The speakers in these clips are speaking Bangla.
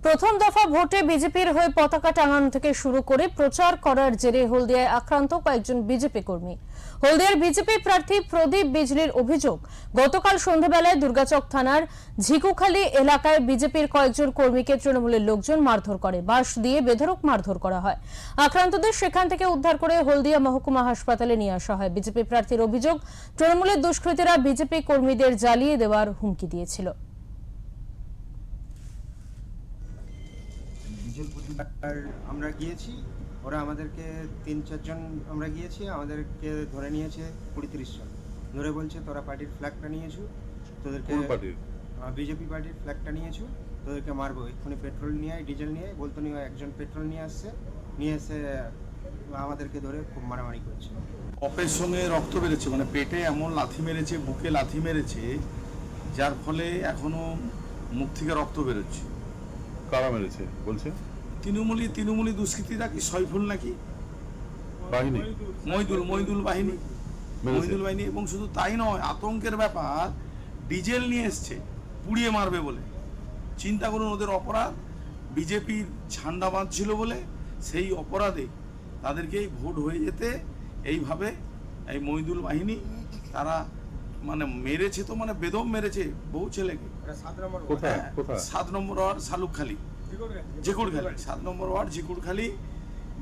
প্রথম দফা ভোটে বিজেপির হয়ে পতাকা টাঙানো থেকে শুরু করে প্রচার করার জেরে হলদিয়ায় আক্রান্ত কয়েকজন বিজেপি কর্মী। হলদিয়ার বিজেপি প্রার্থী প্রদীপ বিজলির অভিযোগ, গতকাল সন্ধ্যাবেলায় দুর্গাচক থানার ঝিকুখালী এলাকায় বিজেপির কয়েকজন কর্মীকে তৃণমূলের লোকজন মারধর করে, বাঁশ দিয়ে বেধড়ক মারধর করা হয়। আক্রান্তদের সেখান থেকে উদ্ধার করে হলদিয়া মহকুমা হাসপাতালে নিয়ে আসা হয়। বিজেপি প্রার্থীর অভিযোগ, তৃণমূলের দুষ্কৃতীরা বিজেপি কর্মীদের জ্বালিয়ে দেওয়ার হুমকি দিয়েছিল। আমরা গিয়েছি, ওরা আমাদেরকে 3-4 জন আমরা গিয়েছি, আমাদেরকে ধরে নিয়েছে 20-30 জন ধরে, বলছে তোরা পার্টির ফ্ল্যাগটা নিয়েছো, তোদেরকে বিজেপি পার্টির ফ্ল্যাগটা নিয়েছো, তোদেরকে মারবো, এক্ষুনি পেট্রোল নিয়ে আয়, ডিজেল নিয়ে আয়। বলতো নিয়ে একজন পেট্রোল নিয়ে এসে আমাদেরকে ধরে খুব মারামারি করছে। কপের সঙ্গে রক্ত বেরোচ্ছে, মানে পেটে এমন লাথি মেরেছে, বুকে লাথি মেরেছে, যার ফলে এখনো মুখ থেকে রক্ত বেরোচ্ছে। কারা মেরেছে বলছে? তৃণমূলী দুষ্কৃতীরা, কি সইফুল নাকি বাহিনী, মইদুল বাহিনী, এবং শুধু তাই নয়, আতঙ্কের ব্যাপার, ডিজেল নিয়ে এসছে পুড়িয়ে মারবে বলে। চিন্তা করুন ওদের অপরাধ, বিজেপির ঝান্ডা বাঁধছিল বলে সেই অপরাধে তাদেরকে এই ভোট হয়ে যেতে এইভাবে এই মইদুল বাহিনী তারা মানে মেরেছে, তো মানে বেদম মেরেছে বহু ছেলেকে। 7 নম্বর ওয়ার্ড শালুকখালী, ঝিকুরখালী, 7 নম্বর ওয়ার্ড ঝিকুরখালী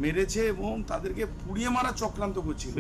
মেরেছে এবং তাদেরকে পুড়িয়ে মারা চক্রান্ত করছিল।